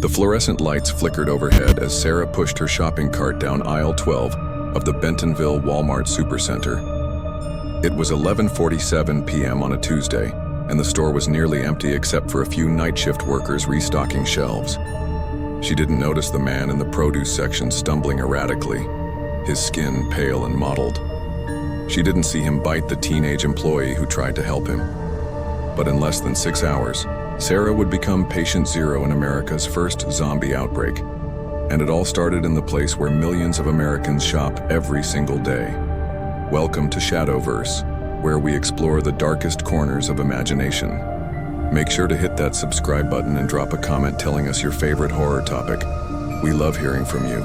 The fluorescent lights flickered overhead as Sarah pushed her shopping cart down aisle 12 of the Bentonville Walmart Supercenter. It was 11:47 p.m. on a Tuesday, and the store was nearly empty except for a few night shift workers restocking shelves. She didn't notice the man in the produce section stumbling erratically, his skin pale and mottled. She didn't see him bite the teenage employee who tried to help him. But in less than 6 hours, Sarah would become patient zero in America's first zombie outbreak. And it all started in the place where millions of Americans shop every single day. Welcome to Shadowverse, where we explore the darkest corners of imagination. Make sure to hit that subscribe button and drop a comment telling us your favorite horror topic. We love hearing from you.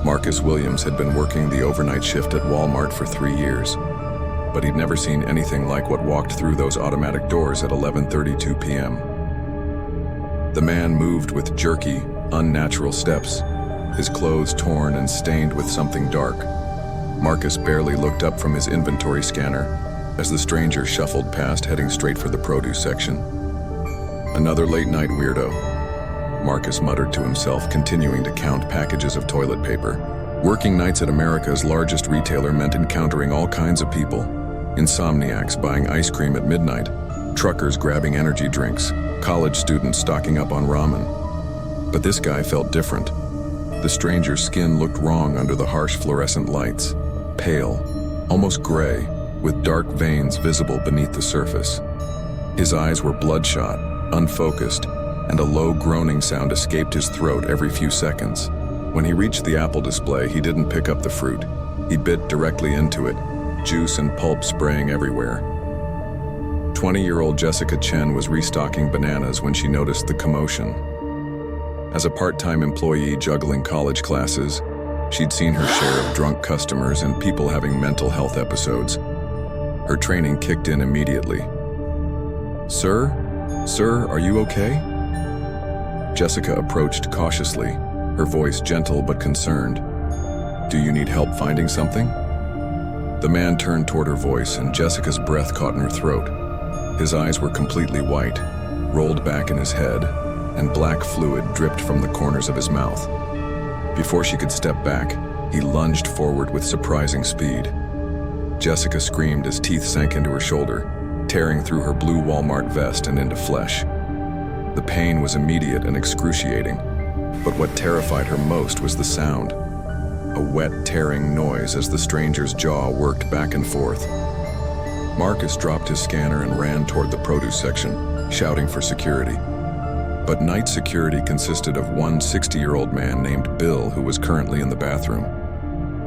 Marcus Williams had been working the overnight shift at Walmart for 3 years, but he'd never seen anything like what walked through those automatic doors at 11:32 p.m. The man moved with jerky, unnatural steps, his clothes torn and stained with something dark. Marcus barely looked up from his inventory scanner as the stranger shuffled past, heading straight for the produce section. Another late-night weirdo, Marcus muttered to himself, continuing to count packages of toilet paper. Working nights at America's largest retailer meant encountering all kinds of people. Insomniacs buying ice cream at midnight, truckers grabbing energy drinks, college students stocking up on ramen. But this guy felt different. The stranger's skin looked wrong under the harsh fluorescent lights. Pale, almost gray, with dark veins visible beneath the surface. His eyes were bloodshot, unfocused, and a low groaning sound escaped his throat every few seconds. When he reached the apple display, he didn't pick up the fruit. He bit directly into it, juice and pulp spraying everywhere. 20-year-old Jessica Chen was restocking bananas when she noticed the commotion. As a part-time employee juggling college classes, she'd seen her share of drunk customers and people having mental health episodes. Her training kicked in immediately. Sir, are you okay?" Jessica approached cautiously, her voice gentle but concerned. "Do you need help finding something?" The man turned toward her voice, and Jessica's breath caught in her throat. His eyes were completely white, rolled back in his head, and black fluid dripped from the corners of his mouth. Before she could step back, he lunged forward with surprising speed. Jessica screamed as teeth sank into her shoulder, tearing through her blue Walmart vest and into flesh. The pain was immediate and excruciating, but what terrified her most was the sound. A wet, tearing noise as the stranger's jaw worked back and forth. Marcus dropped his scanner and ran toward the produce section, shouting for security. But night security consisted of one 60-year-old man named Bill who was currently in the bathroom.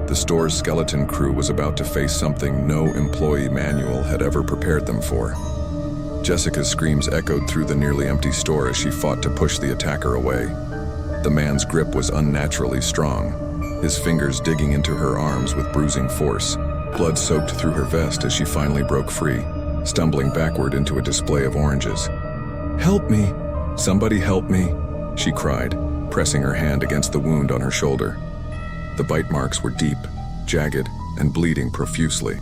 The store's skeleton crew was about to face something no employee manual had ever prepared them for. Jessica's screams echoed through the nearly empty store as she fought to push the attacker away. The man's grip was unnaturally strong, his fingers digging into her arms with bruising force. Blood soaked through her vest as she finally broke free, stumbling backward into a display of oranges. "Help me! Somebody help me!" she cried, pressing her hand against the wound on her shoulder. The bite marks were deep, jagged, and bleeding profusely.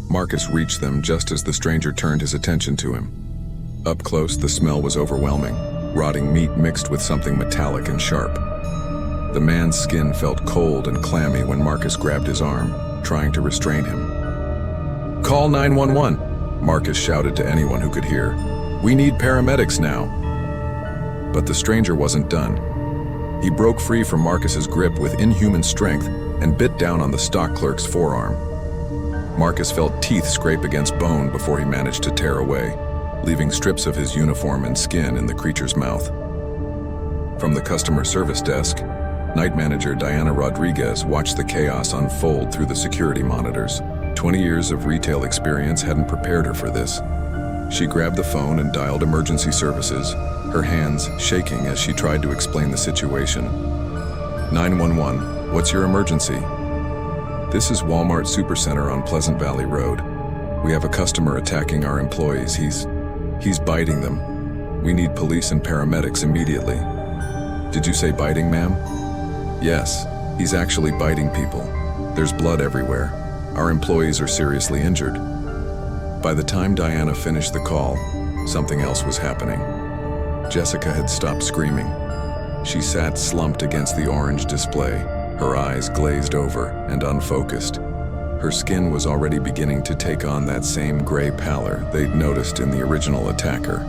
Marcus reached them just as the stranger turned his attention to him. Up close, the smell was overwhelming, rotting meat mixed with something metallic and sharp. The man's skin felt cold and clammy when Marcus grabbed his arm, trying to restrain him. "Call 911, Marcus shouted to anyone who could hear. "We need paramedics now." But the stranger wasn't done. He broke free from Marcus's grip with inhuman strength and bit down on the stock clerk's forearm. Marcus felt teeth scrape against bone before he managed to tear away, leaving strips of his uniform and skin in the creature's mouth. From the customer service desk, night manager Diana Rodriguez watched the chaos unfold through the security monitors. 20 years of retail experience hadn't prepared her for this. She grabbed the phone and dialed emergency services, her hands shaking as she tried to explain the situation. 911, what's your emergency? This is Walmart Supercenter on Pleasant Valley Road. We have a customer attacking our employees. He's biting them. We need police and paramedics immediately. Did you say biting, ma'am? Yes, he's actually biting people. There's blood everywhere. Our employees are seriously injured. By the time Diana finished the call, something else was happening. Jessica had stopped screaming. She sat slumped against the orange display, her eyes glazed over and unfocused. Her skin was already beginning to take on that same gray pallor they'd noticed in the original attacker.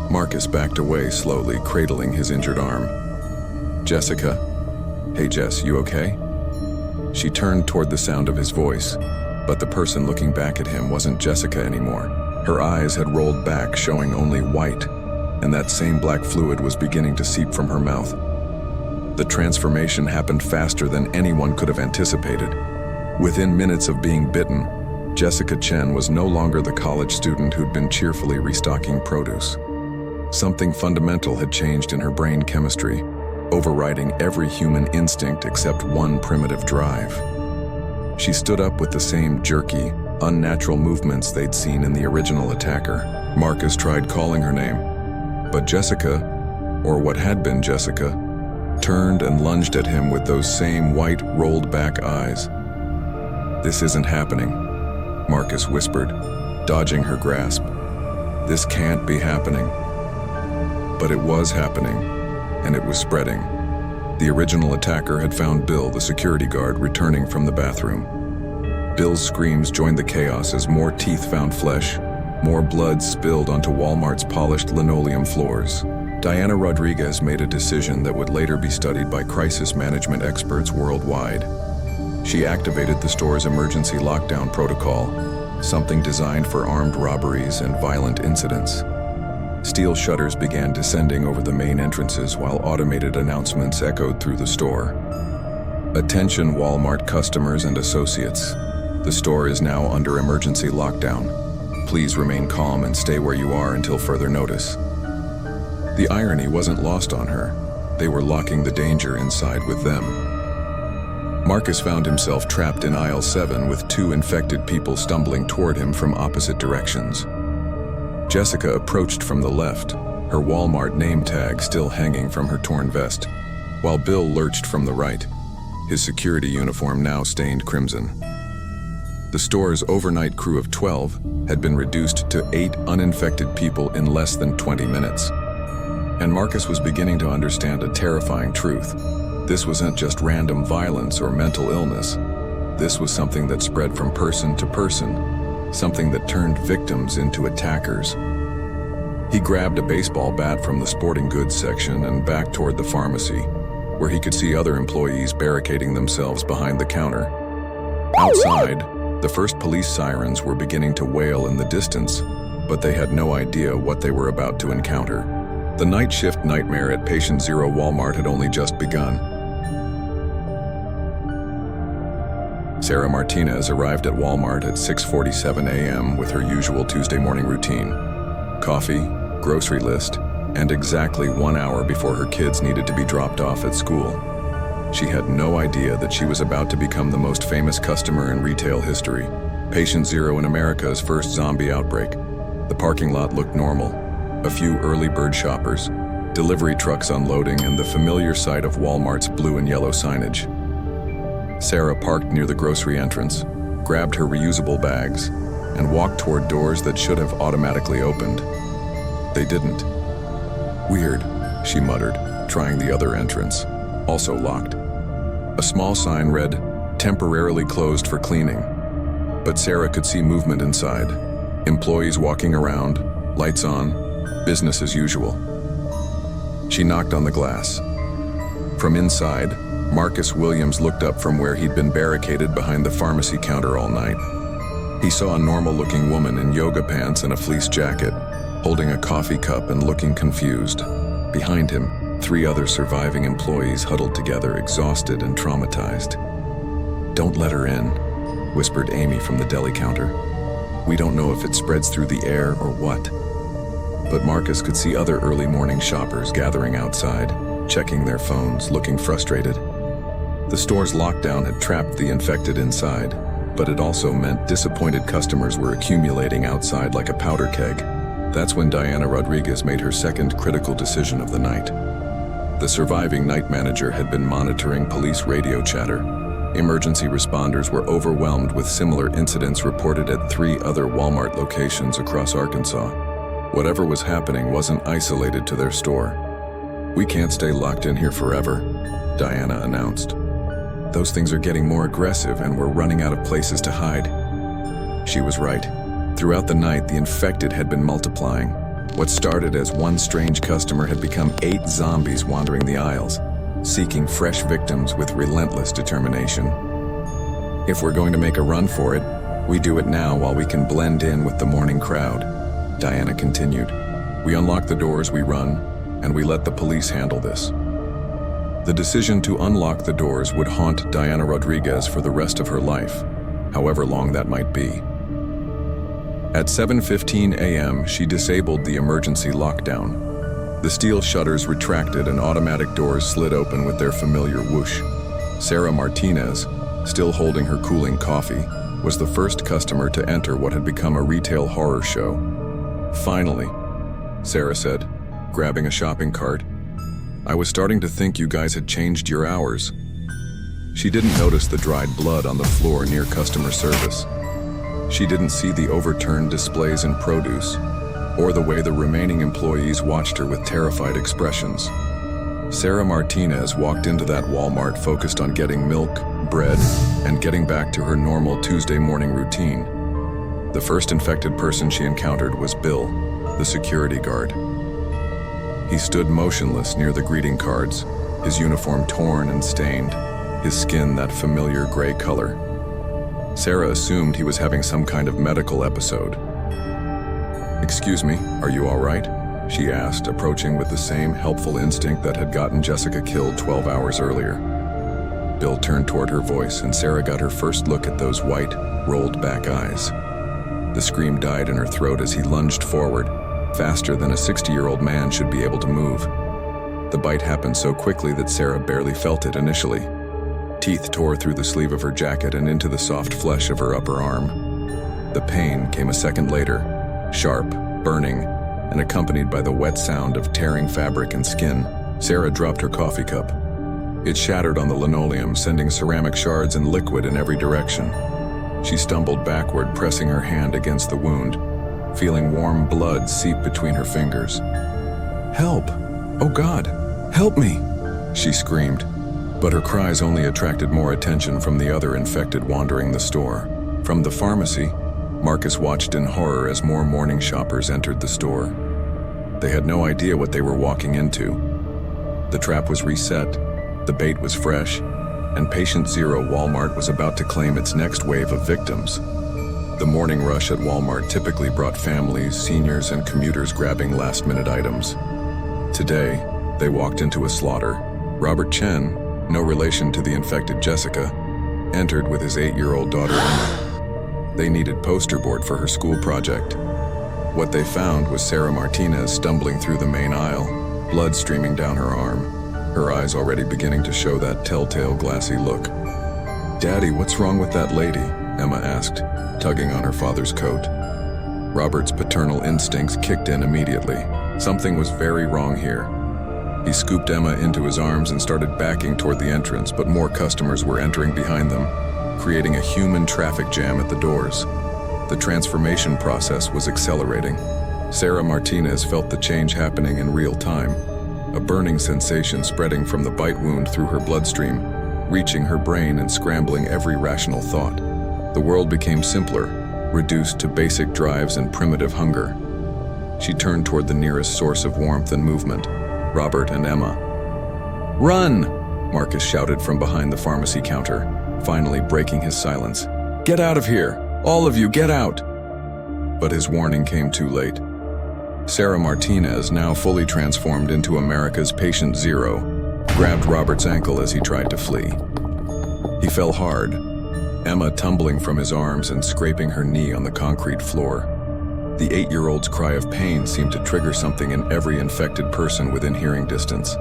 Marcus backed away slowly, cradling his injured arm. "Jessica? Hey Jess, you okay?" She turned toward the sound of his voice, but the person looking back at him wasn't Jessica anymore. Her eyes had rolled back, showing only white, and that same black fluid was beginning to seep from her mouth. The transformation happened faster than anyone could have anticipated. Within minutes of being bitten, Jessica Chen was no longer the college student who'd been cheerfully restocking produce. Something fundamental had changed in her brain chemistry, overriding every human instinct except one primitive drive. She stood up with the same jerky, unnatural movements they'd seen in the original attacker. Marcus tried calling her name, but Jessica, or what had been Jessica, turned and lunged at him with those same white, rolled-back eyes. "This isn't happening," Marcus whispered, dodging her grasp. "This can't be happening." But it was happening, and it was spreading. The original attacker had found Bill, the security guard, returning from the bathroom. Bill's screams joined the chaos as more teeth found flesh, more blood spilled onto Walmart's polished linoleum floors. Diana Rodriguez made a decision that would later be studied by crisis management experts worldwide. She activated the store's emergency lockdown protocol, something designed for armed robberies and violent incidents. Steel shutters began descending over the main entrances while automated announcements echoed through the store. "Attention Walmart customers and associates. The store is now under emergency lockdown. Please remain calm and stay where you are until further notice." The irony wasn't lost on her. They were locking the danger inside with them. Marcus found himself trapped in aisle 7 with 2 infected people stumbling toward him from opposite directions. Jessica approached from the left, her Walmart name tag still hanging from her torn vest, while Bill lurched from the right, his security uniform now stained crimson. The store's overnight crew of 12 had been reduced to 8 uninfected people in less than 20 minutes. And Marcus was beginning to understand a terrifying truth. This wasn't just random violence or mental illness. This was something that spread from person to person, something that turned victims into attackers. He grabbed a baseball bat from the sporting goods section and backed toward the pharmacy, where he could see other employees barricading themselves behind the counter. Outside, the first police sirens were beginning to wail in the distance, but they had no idea what they were about to encounter. The night shift nightmare at Patient Zero Walmart had only just begun. Sarah Martinez arrived at Walmart at 6:47 a.m. with her usual Tuesday morning routine. Coffee, grocery list, and exactly 1 hour before her kids needed to be dropped off at school. She had no idea that she was about to become the most famous customer in retail history. Patient Zero in America's first zombie outbreak. The parking lot looked normal. A few early bird shoppers, delivery trucks unloading, and the familiar sight of Walmart's blue and yellow signage. Sarah parked near the grocery entrance, grabbed her reusable bags, and walked toward doors that should have automatically opened. They didn't. "Weird," she muttered, trying the other entrance, also locked. A small sign read, "Temporarily closed for cleaning." But Sarah could see movement inside. Employees walking around, lights on, business as usual. She knocked on the glass. From inside, Marcus Williams looked up from where he'd been barricaded behind the pharmacy counter all night. He saw a normal-looking woman in yoga pants and a fleece jacket, holding a coffee cup and looking confused. Behind him, 3 other surviving employees huddled together, exhausted and traumatized. "Don't let her in," whispered Amy from the deli counter. "We don't know if it spreads through the air or what." But Marcus could see other early morning shoppers gathering outside, checking their phones, looking frustrated. The store's lockdown had trapped the infected inside, but it also meant disappointed customers were accumulating outside like a powder keg. That's when Diana Rodriguez made her second critical decision of the night. The surviving night manager had been monitoring police radio chatter. Emergency responders were overwhelmed with similar incidents reported at 3 other Walmart locations across Arkansas. Whatever was happening wasn't isolated to their store. "We can't stay locked in here forever," Diana announced. "Those things are getting more aggressive and we're running out of places to hide." She was right. Throughout the night, the infected had been multiplying. What started as one strange customer had become 8 zombies wandering the aisles, seeking fresh victims with relentless determination. "If we're going to make a run for it, we do it now while we can blend in with the morning crowd," Diana continued. "We unlock the doors, we run, and we let the police handle this." The decision to unlock the doors would haunt Diana Rodriguez for the rest of her life, however long that might be. At 7:15 a.m., she disabled the emergency lockdown. The steel shutters retracted and automatic doors slid open with their familiar whoosh. Sarah Martinez, still holding her cooling coffee, was the first customer to enter what had become a retail horror show. "Finally," Sarah said, grabbing a shopping cart. "I was starting to think you guys had changed your hours." She didn't notice the dried blood on the floor near customer service. She didn't see the overturned displays in produce, or the way the remaining employees watched her with terrified expressions. Sarah Martinez walked into that Walmart focused on getting milk, bread, and getting back to her normal Tuesday morning routine. The first infected person she encountered was Bill, the security guard. He stood motionless near the greeting cards, his uniform torn and stained, his skin that familiar gray color. Sarah assumed he was having some kind of medical episode. "Excuse me, are you all right?" she asked, approaching with the same helpful instinct that had gotten Jessica killed 12 hours earlier. Bill turned toward her voice, and Sarah got her first look at those white, rolled-back eyes. The scream died in her throat as he lunged forward, faster than a 60-year-old man should be able to move. The bite happened so quickly that Sarah barely felt it initially. Teeth tore through the sleeve of her jacket and into the soft flesh of her upper arm. The pain came a second later, sharp, burning, and accompanied by the wet sound of tearing fabric and skin. Sarah dropped her coffee cup. It shattered on the linoleum, sending ceramic shards and liquid in every direction. She stumbled backward, pressing her hand against the wound, feeling warm blood seep between her fingers. "Help! Oh God, help me!" she screamed. But her cries only attracted more attention from the other infected wandering the store. From the pharmacy, Marcus watched in horror as more morning shoppers entered the store. They had no idea what they were walking into. The trap was reset, the bait was fresh, and Patient Zero Walmart was about to claim its next wave of victims. The morning rush at Walmart typically brought families, seniors, and commuters grabbing last-minute items. Today, they walked into a slaughter. Robert Chen, no relation to the infected Jessica, entered with his 8-year-old daughter Emma. They needed poster board for her school project. What they found was Sarah Martinez stumbling through the main aisle, blood streaming down her arm, her eyes already beginning to show that telltale glassy look. "Daddy, what's wrong with that lady?" Emma asked, tugging on her father's coat. Robert's paternal instincts kicked in immediately. Something was very wrong here. He scooped Emma into his arms and started backing toward the entrance, but more customers were entering behind them, creating a human traffic jam at the doors. The transformation process was accelerating. Sarah Martinez felt the change happening in real time, a burning sensation spreading from the bite wound through her bloodstream, reaching her brain and scrambling every rational thought. The world became simpler, reduced to basic drives and primitive hunger. She turned toward the nearest source of warmth and movement, Robert and Emma. "Run!" Marcus shouted from behind the pharmacy counter, finally breaking his silence. "Get out of here! All of you, get out!" But his warning came too late. Sarah Martinez, now fully transformed into America's Patient Zero, grabbed Robert's ankle as he tried to flee. He fell hard, Emma tumbling from his arms and scraping her knee on the concrete floor. The 8-year-old's cry of pain seemed to trigger something in every infected person within hearing distance.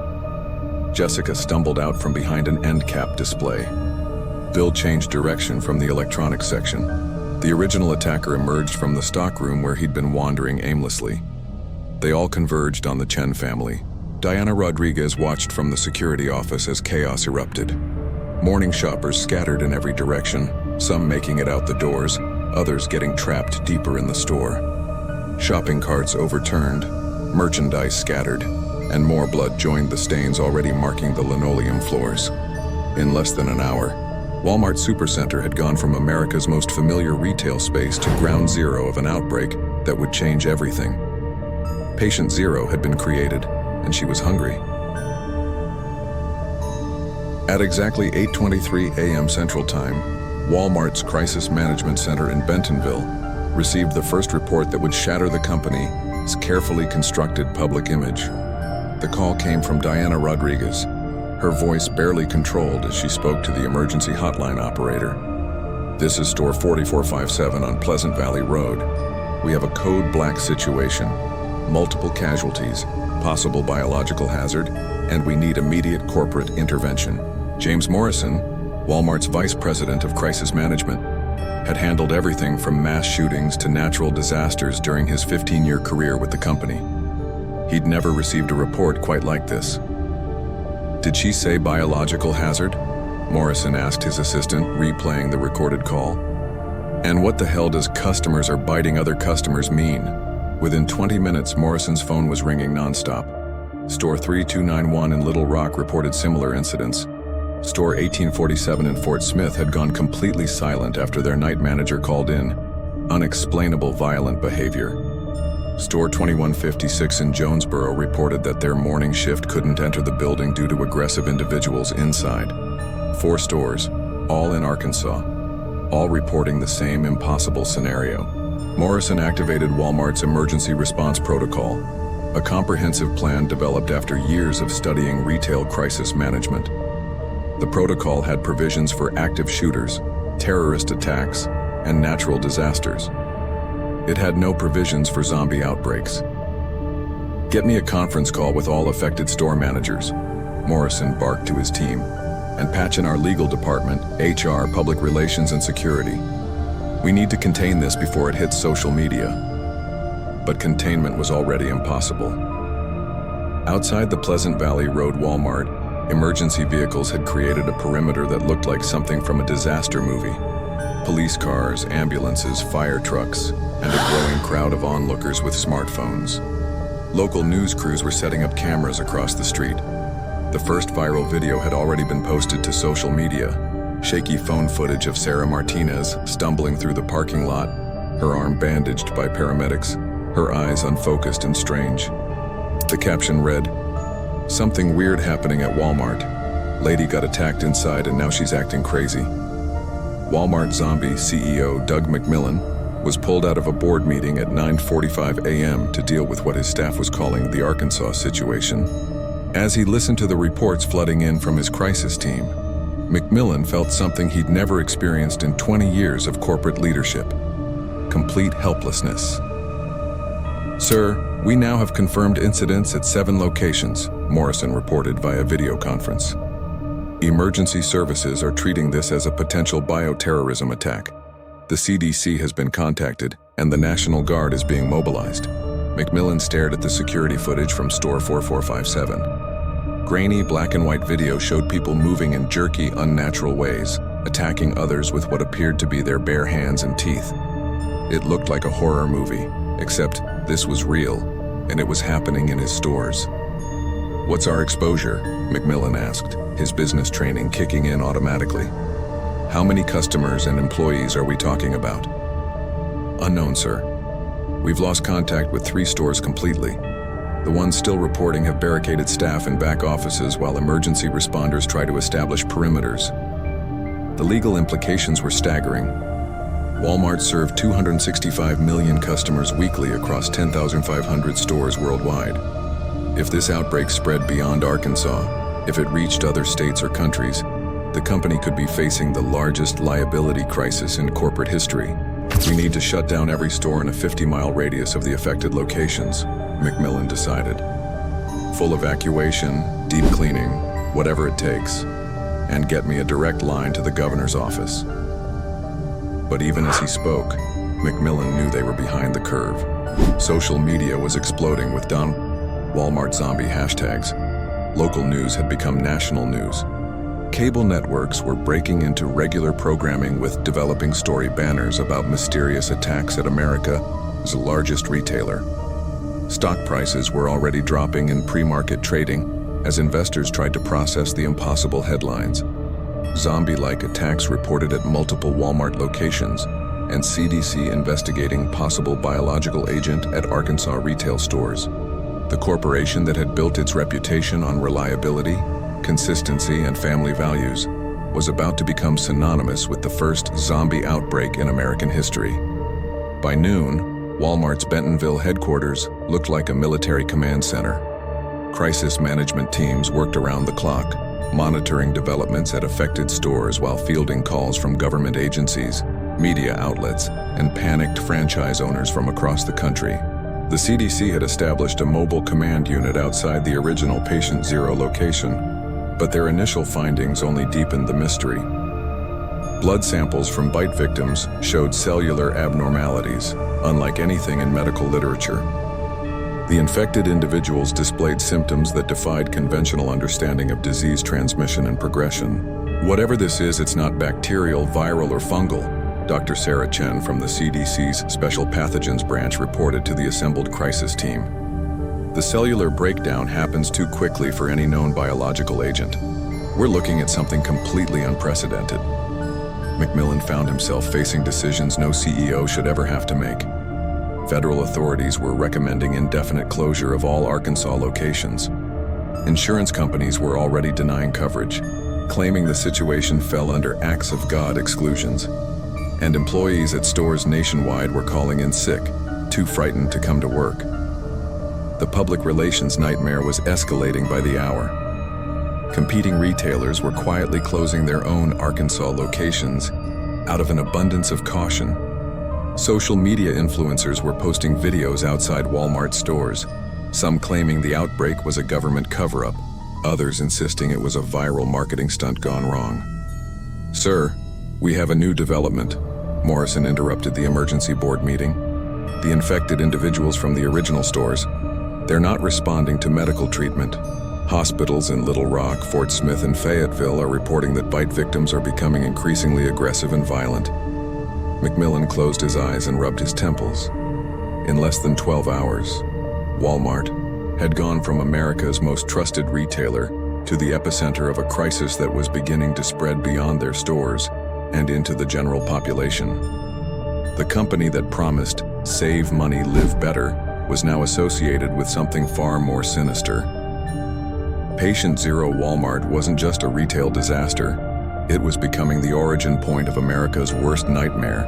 Jessica stumbled out from behind an end cap display. Bill changed direction from the electronics section. The original attacker emerged from the stockroom where he'd been wandering aimlessly. They all converged on the Chen family. Diana Rodriguez watched from the security office as chaos erupted. Morning shoppers scattered in every direction, some making it out the doors, others getting trapped deeper in the store. Shopping carts overturned, merchandise scattered, and more blood joined the stains already marking the linoleum floors. In less than an hour, Walmart Supercenter had gone from America's most familiar retail space to ground zero of an outbreak that would change everything. Patient Zero had been created, and she was hungry. At exactly 8:23 a.m. Central Time, Walmart's Crisis Management Center in Bentonville received the first report that would shatter the company's carefully constructed public image. The call came from Diana Rodriguez, her voice barely controlled as she spoke to the emergency hotline operator. "This is store 4457 on Pleasant Valley Road. We have a code black situation, multiple casualties, possible biological hazard, and we need immediate corporate intervention." James Morrison, Walmart's vice president of crisis management, had handled everything from mass shootings to natural disasters during his 15-year career with the company. He'd never received a report quite like this. "Did she say biological hazard?" Morrison asked his assistant, replaying the recorded call. "And what the hell does customers are biting other customers mean?" Within 20 minutes, Morrison's phone was ringing nonstop. Store 3291 in Little Rock reported similar incidents. Store 1847 in Fort Smith had gone completely silent after their night manager called in. Unexplainable violent behavior. Store 2156 in Jonesboro reported that their morning shift couldn't enter the building due to aggressive individuals inside. 4 stores, all in Arkansas, all reporting the same impossible scenario. Morrison activated Walmart's emergency response protocol, a comprehensive plan developed after years of studying retail crisis management. The protocol had provisions for active shooters, terrorist attacks, and natural disasters. It had no provisions for zombie outbreaks. "Get me a conference call with all affected store managers," Morrison barked to his team, "and patch in our legal department, HR, public relations, and security. We need to contain this before it hits social media." But containment was already impossible. Outside the Pleasant Valley Road Walmart, emergency vehicles had created a perimeter that looked like something from a disaster movie. Police cars, ambulances, fire trucks, and a growing crowd of onlookers with smartphones. Local news crews were setting up cameras across the street. The first viral video had already been posted to social media. Shaky phone footage of Sarah Martinez stumbling through the parking lot, her arm bandaged by paramedics, her eyes unfocused and strange. The caption read, "Something weird happening at Walmart. Lady got attacked inside and now she's acting crazy." Walmart Zombie CEO Doug McMillon was pulled out of a board meeting at 9:45 a.m. to deal with what his staff was calling the Arkansas situation. As he listened to the reports flooding in from his crisis team, McMillon felt something he'd never experienced in 20 years of corporate leadership: complete helplessness. "Sir, we now have confirmed incidents at 7 locations," Morrison reported via video conference. "Emergency services are treating this as a potential bioterrorism attack. The CDC has been contacted, and the National Guard is being mobilized." McMillon stared at the security footage from store 4457. Grainy black and white video showed people moving in jerky, unnatural ways, attacking others with what appeared to be their bare hands and teeth. It looked like a horror movie, except this was real, and it was happening in his stores. "What's our exposure?" McMillon asked, his business training kicking in automatically. "How many customers and employees are we talking about?" "Unknown, sir. We've lost contact with 3 stores completely. The ones still reporting have barricaded staff in back offices while emergency responders try to establish perimeters." The legal implications were staggering. Walmart served 265 million customers weekly across 10,500 stores worldwide. If this outbreak spread beyond Arkansas, if it reached other states or countries, the company could be facing the largest liability crisis in corporate history. "We need to shut down every store in a 50-mile radius of the affected locations," McMillon decided. "Full evacuation, deep cleaning, whatever it takes, and get me a direct line to the governor's office." But even as he spoke, McMillon knew they were behind the curve. Social media was exploding with Walmart zombie hashtags. Local news had become national news. Cable networks were breaking into regular programming with developing story banners about mysterious attacks at America, America's largest retailer. Stock prices were already dropping in pre-market trading as investors tried to process the impossible headlines. Zombie-like attacks reported at multiple Walmart locations, and CDC investigating possible biological agent at Arkansas retail stores. The corporation that had built its reputation on reliability, consistency, and family values was about to become synonymous with the first zombie outbreak in American history. By noon, Walmart's Bentonville headquarters looked like a military command center. Crisis management teams worked around the clock, monitoring developments at affected stores while fielding calls from government agencies, media outlets, and panicked franchise owners from across the country. The CDC had established a mobile command unit outside the original Patient Zero location, but their initial findings only deepened the mystery. Blood samples from bite victims showed cellular abnormalities, unlike anything in medical literature. The infected individuals displayed symptoms that defied conventional understanding of disease transmission and progression. Whatever this is, it's not bacterial, viral, or fungal, Dr. Sarah Chen from the CDC's Special Pathogens Branch reported to the assembled crisis team. The cellular breakdown happens too quickly for any known biological agent. We're looking at something completely unprecedented. McMillan found himself facing decisions no CEO should ever have to make. Federal authorities were recommending indefinite closure of all Arkansas locations. Insurance companies were already denying coverage, claiming the situation fell under acts of God exclusions. And employees at stores nationwide were calling in sick, too frightened to come to work. The public relations nightmare was escalating by the hour. Competing retailers were quietly closing their own Arkansas locations out of an abundance of caution. Social media influencers were posting videos outside Walmart stores, some claiming the outbreak was a government cover-up, others insisting it was a viral marketing stunt gone wrong. "Sir, we have a new development," Morrison interrupted the emergency board meeting. "The infected individuals from the original stores, they're not responding to medical treatment. Hospitals in Little Rock, Fort Smith, and Fayetteville are reporting that bite victims are becoming increasingly aggressive and violent." McMillan closed his eyes and rubbed his temples. In less than 12 hours, Walmart had gone from America's most trusted retailer to the epicenter of a crisis that was beginning to spread beyond their stores and into the general population. The company that promised save money, live better was now associated with something far more sinister. Patient Zero Walmart wasn't just a retail disaster. It was becoming the origin point of America's worst nightmare,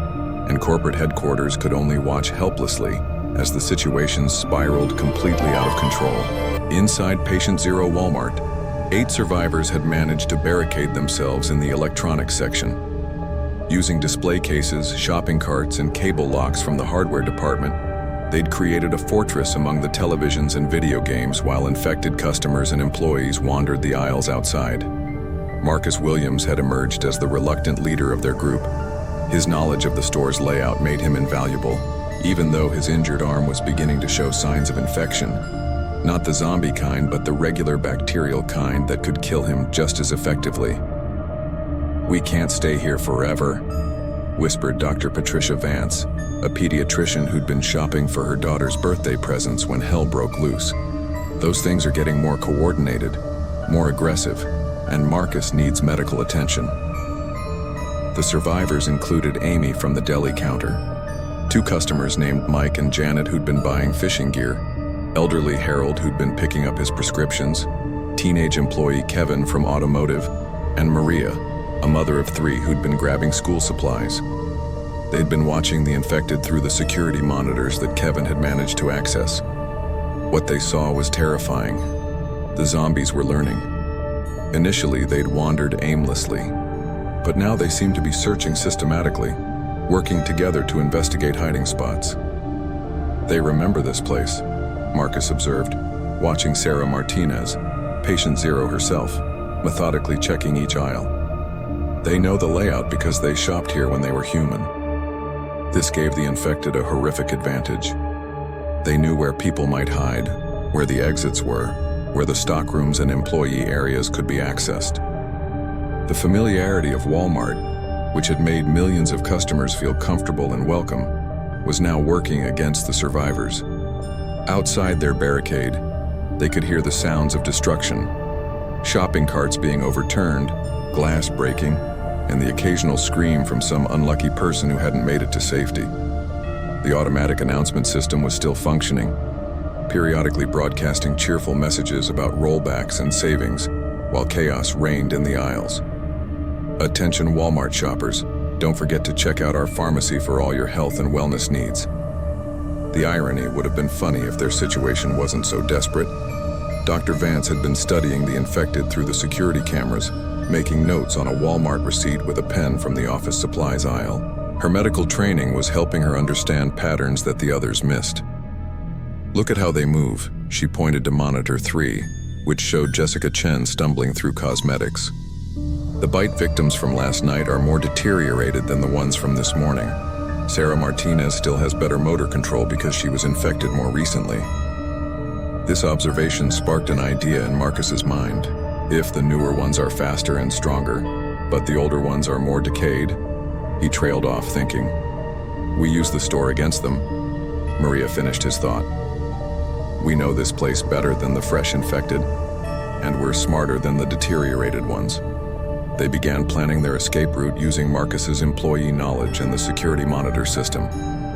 and corporate headquarters could only watch helplessly as the situation spiraled completely out of control. Inside Patient Zero Walmart, 8 survivors had managed to barricade themselves in the electronics section. Using display cases, shopping carts, and cable locks from the hardware department, they'd created a fortress among the televisions and video games while infected customers and employees wandered the aisles outside. Marcus Williams had emerged as the reluctant leader of their group. His knowledge of the store's layout made him invaluable, even though his injured arm was beginning to show signs of infection. Not the zombie kind, but the regular bacterial kind that could kill him just as effectively. "We can't stay here forever," whispered Dr. Patricia Vance, a pediatrician who'd been shopping for her daughter's birthday presents when hell broke loose. "Those things are getting more coordinated, more aggressive, and Marcus needs medical attention." The survivors included Amy from the deli counter, 2 customers named Mike and Janet who'd been buying fishing gear, elderly Harold who'd been picking up his prescriptions, teenage employee Kevin from automotive, and Maria, a mother of 3 who'd been grabbing school supplies. They'd been watching the infected through the security monitors that Kevin had managed to access. What they saw was terrifying. The zombies were learning. Initially, they'd wandered aimlessly, but now they seemed to be searching systematically, working together to investigate hiding spots. "They remember this place," Marcus observed, watching Sarah Martinez, Patient Zero herself, methodically checking each aisle. "They know the layout because they shopped here when they were human." This gave the infected a horrific advantage. They knew where people might hide, where the exits were, where the stockrooms and employee areas could be accessed. The familiarity of Walmart, which had made millions of customers feel comfortable and welcome, was now working against the survivors. Outside their barricade, they could hear the sounds of destruction, shopping carts being overturned, glass breaking, and the occasional scream from some unlucky person who hadn't made it to safety. The automatic announcement system was still functioning, periodically broadcasting cheerful messages about rollbacks and savings, while chaos reigned in the aisles. Attention Walmart shoppers, don't forget to check out our pharmacy for all your health and wellness needs. The irony would have been funny if their situation wasn't so desperate. Dr. Vance had been studying the infected through the security cameras, making notes on a Walmart receipt with a pen from the office supplies aisle. Her medical training was helping her understand patterns that the others missed. Look at how they move, she pointed to monitor 3, which showed Jessica Chen stumbling through cosmetics. The bite victims from last night are more deteriorated than the ones from this morning. Sarah Martinez still has better motor control because she was infected more recently. This observation sparked an idea in Marcus's mind. If the newer ones are faster and stronger, but the older ones are more decayed, he trailed off thinking. We use the store against them. Maria finished his thought. We know this place better than the fresh infected, and we're smarter than the deteriorated ones. They began planning their escape route using Marcus's employee knowledge and the security monitor system.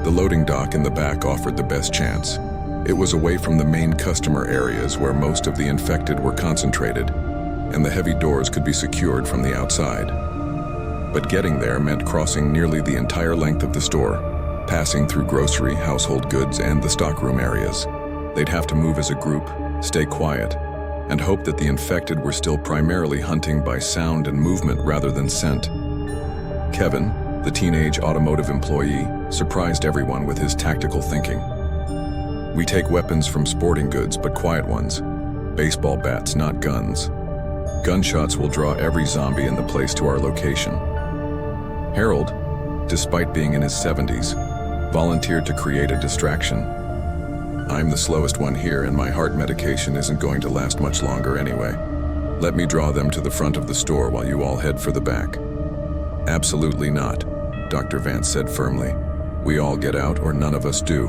The loading dock in the back offered the best chance. It was away from the main customer areas where most of the infected were concentrated, and the heavy doors could be secured from the outside. But getting there meant crossing nearly the entire length of the store, passing through grocery, household goods, and the stockroom areas. They'd have to move as a group, stay quiet, and hope that the infected were still primarily hunting by sound and movement rather than scent. Kevin, the teenage automotive employee, surprised everyone with his tactical thinking. We take weapons from sporting goods, but quiet ones. Baseball bats, not guns. Gunshots will draw every zombie in the place to our location. Harold, despite being in his 70s, volunteered to create a distraction. I'm the slowest one here, and my heart medication isn't going to last much longer anyway. Let me draw them to the front of the store while you all head for the back. Absolutely not, Dr. Vance said firmly. We all get out or none of us do.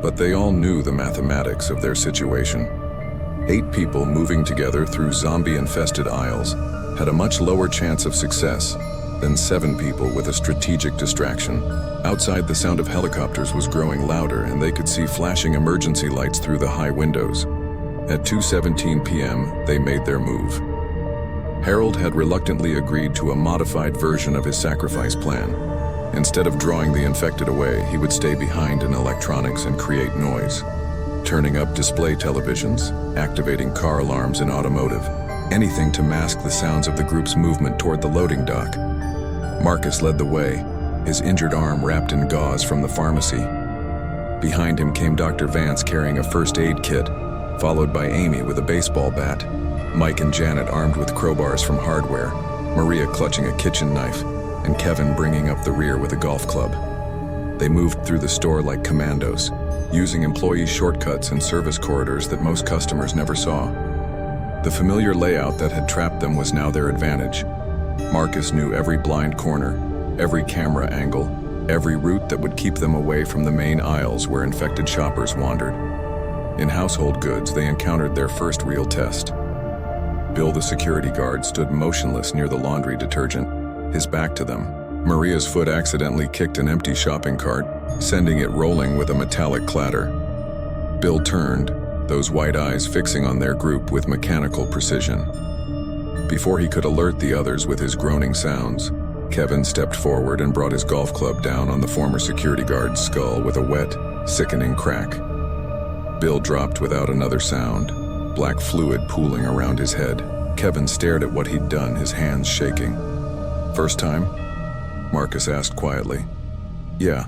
But they all knew the mathematics of their situation. 8 people moving together through zombie-infested aisles had a much lower chance of success than 7 people with a strategic distraction. Outside, the sound of helicopters was growing louder, and they could see flashing emergency lights through the high windows. At 2:17 p.m., they made their move. Harold had reluctantly agreed to a modified version of his sacrifice plan. Instead of drawing the infected away, he would stay behind in electronics and create noise, turning up display televisions, activating car alarms in automotive, anything to mask the sounds of the group's movement toward the loading dock. Marcus led the way, his injured arm wrapped in gauze from the pharmacy. Behind him came Dr. Vance carrying a first aid kit, followed by Amy with a baseball bat, Mike and Janet armed with crowbars from hardware, Maria clutching a kitchen knife, and Kevin bringing up the rear with a golf club. They moved through the store like commandos, using employee shortcuts and service corridors that most customers never saw. The familiar layout that had trapped them was now their advantage. Marcus knew every blind corner, every camera angle, every route that would keep them away from the main aisles where infected shoppers wandered. In household goods, they encountered their first real test. Bill, the security guard, stood motionless near the laundry detergent, his back to them. Maria's foot accidentally kicked an empty shopping cart, sending it rolling with a metallic clatter. Bill turned, those white eyes fixing on their group with mechanical precision. Before he could alert the others with his groaning sounds, Kevin stepped forward and brought his golf club down on the former security guard's skull with a wet, sickening crack. Bill dropped without another sound, black fluid pooling around his head. Kevin stared at what he'd done, his hands shaking. First time? Marcus asked quietly. Yeah.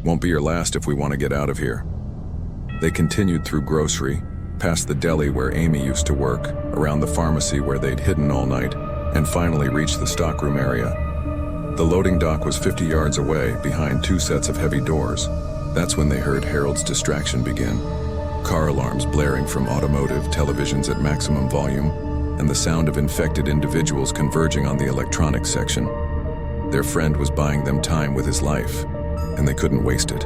Won't be your last if we want to get out of here. They continued through grocery, past the deli where Amy used to work, around the pharmacy where they'd hidden all night, and finally reached the stockroom area. The loading dock was 50 yards away, behind 2 sets of heavy doors. That's when they heard Harold's distraction begin. Car alarms blaring from automotive televisions at maximum volume, and the sound of infected individuals converging on the electronics section. Their friend was buying them time with his life. and they couldn't waste it.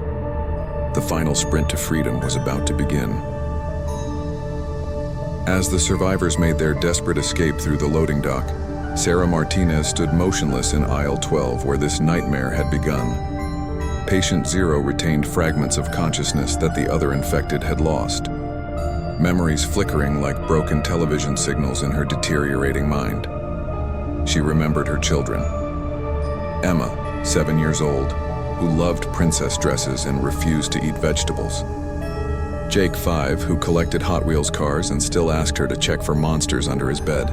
The final sprint to freedom was about to begin. As the survivors made their desperate escape through the loading dock, Sarah Martinez stood motionless in aisle 12 where this nightmare had begun. Patient 0 retained fragments of consciousness that the other infected had lost. Memories flickering like broken television signals in her deteriorating mind. She remembered her children. Emma, 7 years old, who loved princess dresses and refused to eat vegetables. Jake, 5, who collected Hot Wheels cars and still asked her to check for monsters under his bed.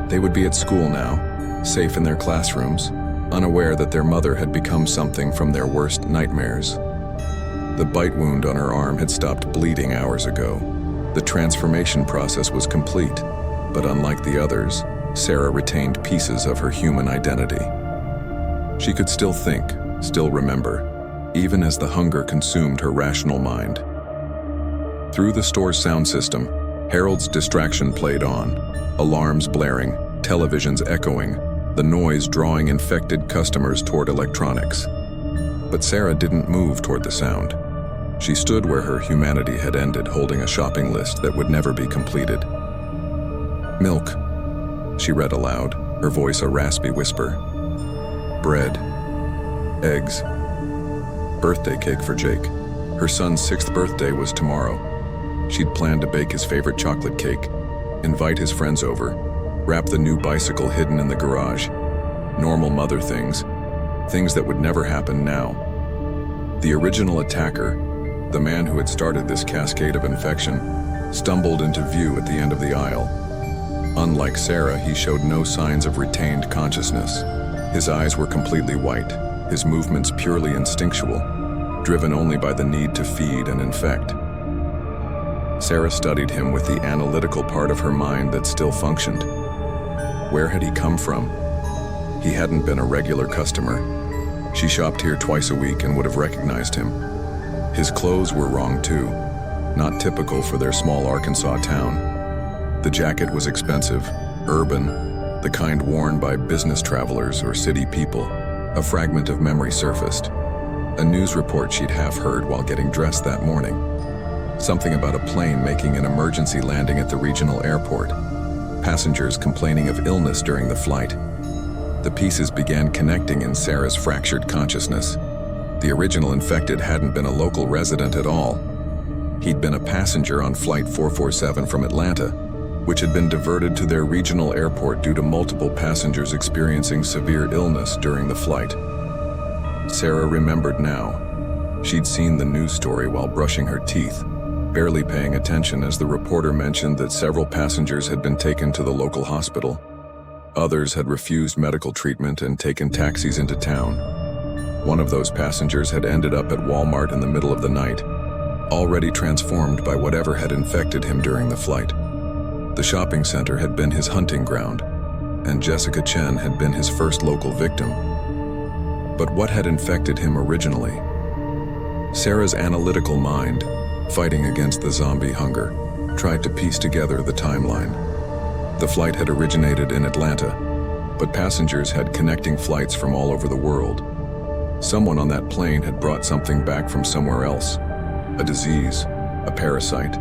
They would be at school now, safe in their classrooms, unaware that their mother had become something from their worst nightmares. The bite wound on her arm had stopped bleeding hours ago. The transformation process was complete, but unlike the others, Sarah retained pieces of her human identity. She could still think, still remember, even as the hunger consumed her rational mind. Through the store's sound system, Harold's distraction played on, alarms blaring, televisions echoing, the noise drawing infected customers toward electronics. But Sarah didn't move toward the sound. She stood where her humanity had ended, holding a shopping list that would never be completed. Milk, she read aloud, her voice a raspy whisper. Bread. Eggs. Birthday cake for Jake. Her son's 6th birthday was tomorrow. She'd planned to bake his favorite chocolate cake, invite his friends over, wrap the new bicycle hidden in the garage. Normal mother things that would never happen now. The original attacker, the man who had started this cascade of infection, stumbled into view at the end of the aisle. Unlike Sarah, he showed no signs of retained consciousness. His eyes were completely white, his movements purely instinctual, driven only by the need to feed and infect. Sarah studied him with the analytical part of her mind that still functioned. Where had he come from? He hadn't been a regular customer. She shopped here twice a week and would have recognized him. His clothes were wrong too, not typical for their small Arkansas town. The jacket was expensive, urban, the kind worn by business travelers or city people. A fragment of memory surfaced. A news report she'd half heard while getting dressed that morning. Something about a plane making an emergency landing at the regional airport. Passengers complaining of illness during the flight. The pieces began connecting in Sarah's fractured consciousness. The original infected hadn't been a local resident at all. He'd been a passenger on Flight 447 from Atlanta, which had been diverted to their regional airport due to multiple passengers experiencing severe illness during the flight. Sarah remembered now. She'd seen the news story while brushing her teeth, barely paying attention as the reporter mentioned that several passengers had been taken to the local hospital. Others had refused medical treatment and taken taxis into town. One of those passengers had ended up at Walmart in the middle of the night, already transformed by whatever had infected him during the flight. The shopping center had been his hunting ground, and Jessica Chen had been his first local victim. But what had infected him originally? Sarah's analytical mind, fighting against the zombie hunger, tried to piece together the timeline. The flight had originated in Atlanta, but passengers had connecting flights from all over the world. Someone on that plane had brought something back from somewhere else, a disease, a parasite,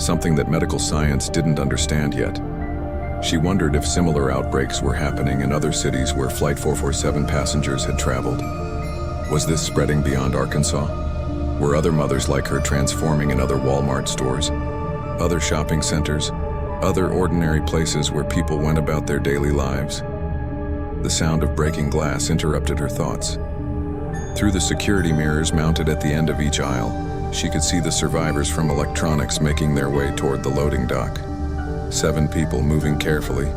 something that medical science didn't understand yet. She wondered if similar outbreaks were happening in other cities where Flight 447 passengers had traveled. Was this spreading beyond Arkansas? Were other mothers like her transforming in other Walmart stores, other shopping centers, other ordinary places where people went about their daily lives? The sound of breaking glass interrupted her thoughts. Through the security mirrors mounted at the end of each aisle, she could see the survivors from electronics making their way toward the loading dock. 7 people moving carefully,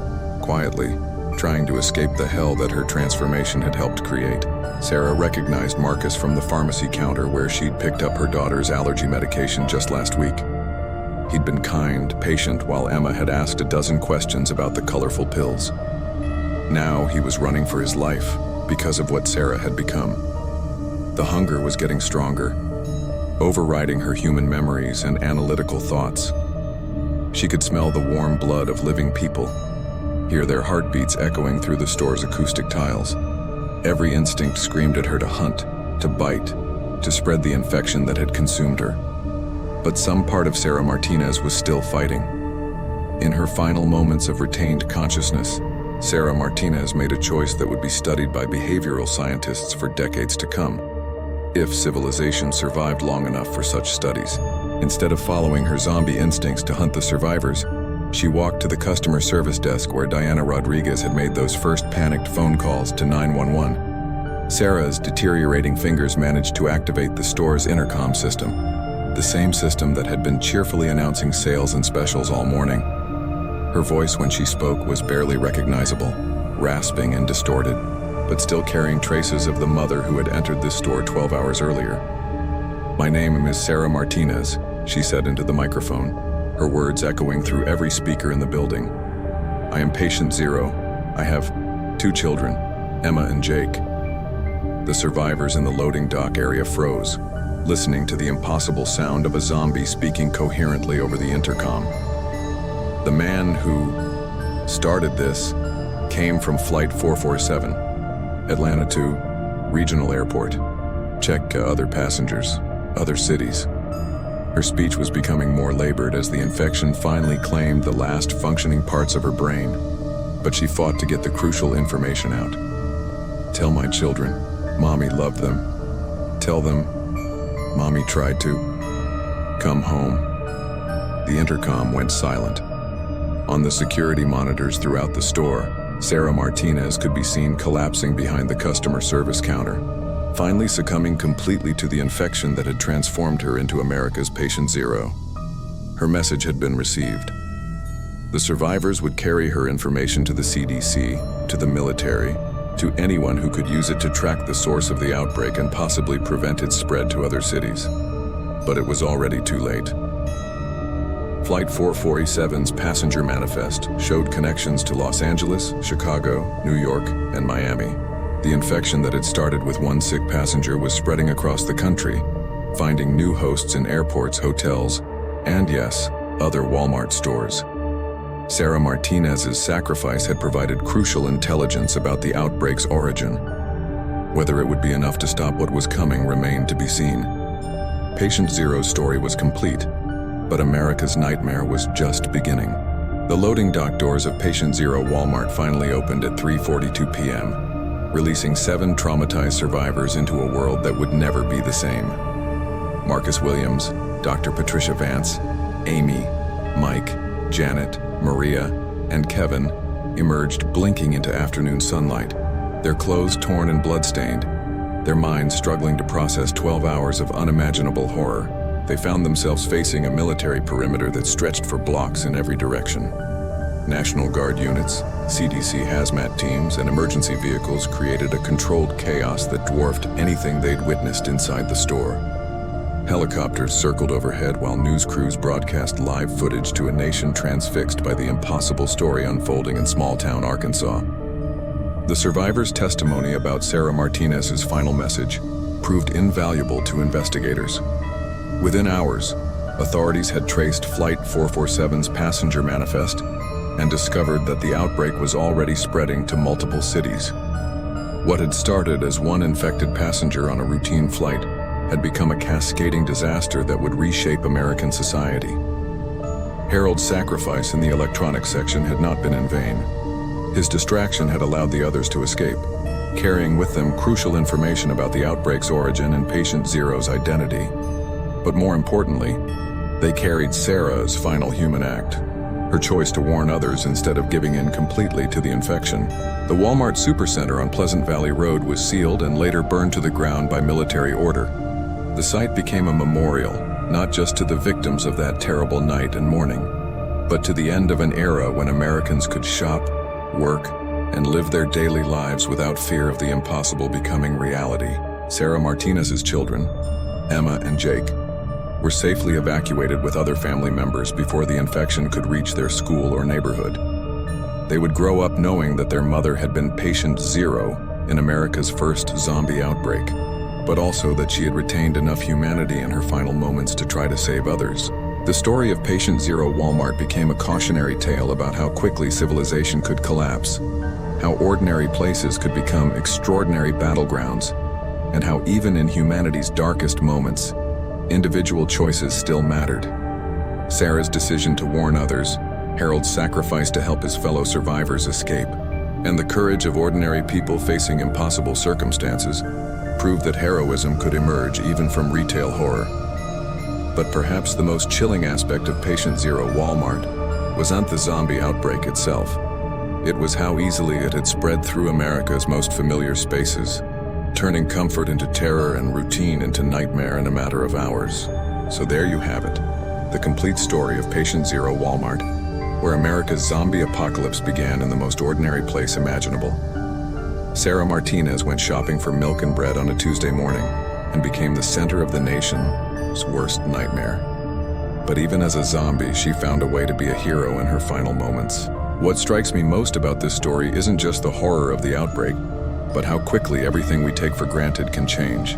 quietly, trying to escape the hell that her transformation had helped create. Sarah recognized Marcus from the pharmacy counter where she'd picked up her daughter's allergy medication just last week. He'd been kind, patient, while Emma had asked a dozen questions about the colorful pills. Now he was running for his life because of what Sarah had become. The hunger was getting stronger, overriding her human memories and analytical thoughts. She could smell the warm blood of living people, hear their heartbeats echoing through the store's acoustic tiles. Every instinct screamed at her to hunt, to bite, to spread the infection that had consumed her. But some part of Sarah Martinez was still fighting. In her final moments of retained consciousness, Sarah Martinez made a choice that would be studied by behavioral scientists for decades to come, if civilization survived long enough for such studies. Instead of following her zombie instincts to hunt the survivors, she walked to the customer service desk where Diana Rodriguez had made those first panicked phone calls to 911. Sarah's deteriorating fingers managed to activate the store's intercom system, the same system that had been cheerfully announcing sales and specials all morning. Her voice when she spoke was barely recognizable, rasping and distorted, but still carrying traces of the mother who had entered this store 12 hours earlier. "My name is Sarah Martinez," she said into the microphone, her words echoing through every speaker in the building. "I am patient zero. I have 2 children, Emma and Jake." The survivors in the loading dock area froze, listening to the impossible sound of a zombie speaking coherently over the intercom. The man who started this came from Flight 447, Atlanta to Regional Airport. Check other passengers, other cities. Her speech was becoming more labored as the infection finally claimed the last functioning parts of her brain, but she fought to get the crucial information out. "Tell my children, Mommy loved them. Tell them, Mommy tried to. Come home." The intercom went silent. On the security monitors throughout the store, Sarah Martinez could be seen collapsing behind the customer service counter, finally succumbing completely to the infection that had transformed her into America's patient zero. Her message had been received. The survivors would carry her information to the CDC, to the military, to anyone who could use it to track the source of the outbreak and possibly prevent its spread to other cities. But it was already too late. Flight 447's passenger manifest showed connections to Los Angeles, Chicago, New York, and Miami. The infection that had started with one sick passenger was spreading across the country, finding new hosts in airports, hotels, and yes, other Walmart stores. Sarah Martinez's sacrifice had provided crucial intelligence about the outbreak's origin. Whether it would be enough to stop what was coming remained to be seen. Patient Zero's story was complete, but America's nightmare was just beginning. The loading dock doors of Patient Zero Walmart finally opened at 3:42 p.m., releasing 7 traumatized survivors into a world that would never be the same. Marcus Williams, Dr. Patricia Vance, Amy, Mike, Janet, Maria, and Kevin emerged blinking into afternoon sunlight, their clothes torn and bloodstained, their minds struggling to process 12 hours of unimaginable horror. They found themselves facing a military perimeter that stretched for blocks in every direction. National Guard units, CDC hazmat teams, and emergency vehicles created a controlled chaos that dwarfed anything they'd witnessed inside the store. Helicopters circled overhead while news crews broadcast live footage to a nation transfixed by the impossible story unfolding in small-town Arkansas. The survivors' testimony about Sarah Martinez's final message proved invaluable to investigators. Within hours, authorities had traced Flight 447's passenger manifest and discovered that the outbreak was already spreading to multiple cities. What had started as one infected passenger on a routine flight had become a cascading disaster that would reshape American society. Harold's sacrifice in the electronics section had not been in vain. His distraction had allowed the others to escape, carrying with them crucial information about the outbreak's origin and Patient Zero's identity. But more importantly, they carried Sarah's final human act, her choice to warn others instead of giving in completely to the infection. The Walmart Supercenter on Pleasant Valley Road was sealed and later burned to the ground by military order. The site became a memorial, not just to the victims of that terrible night and morning, but to the end of an era when Americans could shop, work, and live their daily lives without fear of the impossible becoming reality. Sarah Martinez's children, Emma and Jake, were safely evacuated with other family members before the infection could reach their school or neighborhood. They would grow up knowing that their mother had been Patient Zero in America's first zombie outbreak, but also that she had retained enough humanity in her final moments to try to save others. The story of Patient Zero Walmart became a cautionary tale about how quickly civilization could collapse, how ordinary places could become extraordinary battlegrounds, and how even in humanity's darkest moments, individual choices still mattered. Sarah's decision to warn others, Harold's sacrifice to help his fellow survivors escape, and the courage of ordinary people facing impossible circumstances proved that heroism could emerge even from retail horror. But perhaps the most chilling aspect of Patient Zero Walmart wasn't the zombie outbreak itself. It was how easily it had spread through America's most familiar spaces, turning comfort into terror and routine into nightmare in a matter of hours. So there you have it, the complete story of Patient Zero Walmart, where America's zombie apocalypse began in the most ordinary place imaginable. Sarah Martinez went shopping for milk and bread on a Tuesday morning and became the center of the nation's worst nightmare. But even as a zombie, she found a way to be a hero in her final moments. What strikes me most about this story isn't just the horror of the outbreak, but how quickly everything we take for granted can change.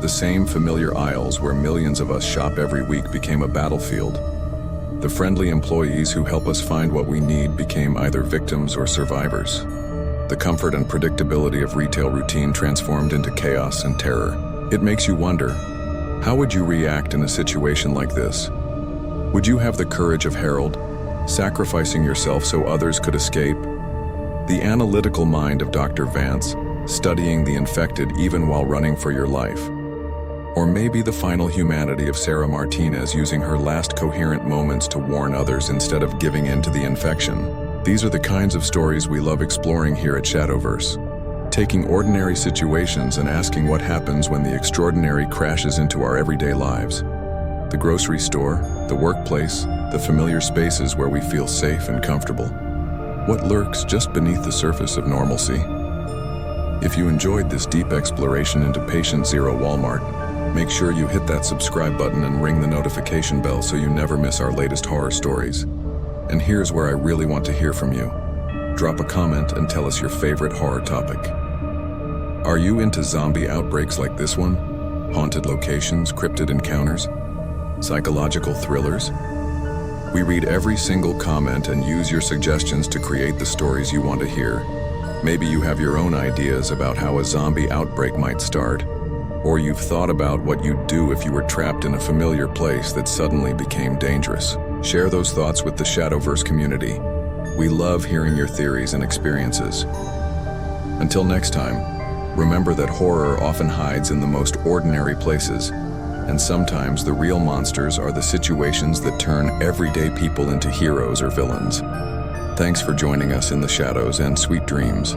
The same familiar aisles where millions of us shop every week became a battlefield. The friendly employees who help us find what we need became either victims or survivors. The comfort and predictability of retail routine transformed into chaos and terror. It makes you wonder, how would you react in a situation like this? Would you have the courage of Harold, sacrificing yourself so others could escape? The analytical mind of Dr. Vance, studying the infected even while running for your life. Or maybe the final humanity of Sarah Martinez, using her last coherent moments to warn others instead of giving in to the infection. These are the kinds of stories we love exploring here at Shadowverse. Taking ordinary situations and asking what happens when the extraordinary crashes into our everyday lives. The grocery store, the workplace, the familiar spaces where we feel safe and comfortable. What lurks just beneath the surface of normalcy? If you enjoyed this deep exploration into Patient Zero Walmart, make sure you hit that subscribe button and ring the notification bell so you never miss our latest horror stories. And here's where I really want to hear from you. Drop a comment and tell us your favorite horror topic. Are you into zombie outbreaks like this one? Haunted locations, cryptid encounters, psychological thrillers? We read every single comment and use your suggestions to create the stories you want to hear. Maybe you have your own ideas about how a zombie outbreak might start, or you've thought about what you'd do if you were trapped in a familiar place that suddenly became dangerous. Share those thoughts with the Shadowverse community. We love hearing your theories and experiences. Until next time, remember that horror often hides in the most ordinary places, and sometimes the real monsters are the situations that turn everyday people into heroes or villains. Thanks for joining us in the shadows, and sweet dreams.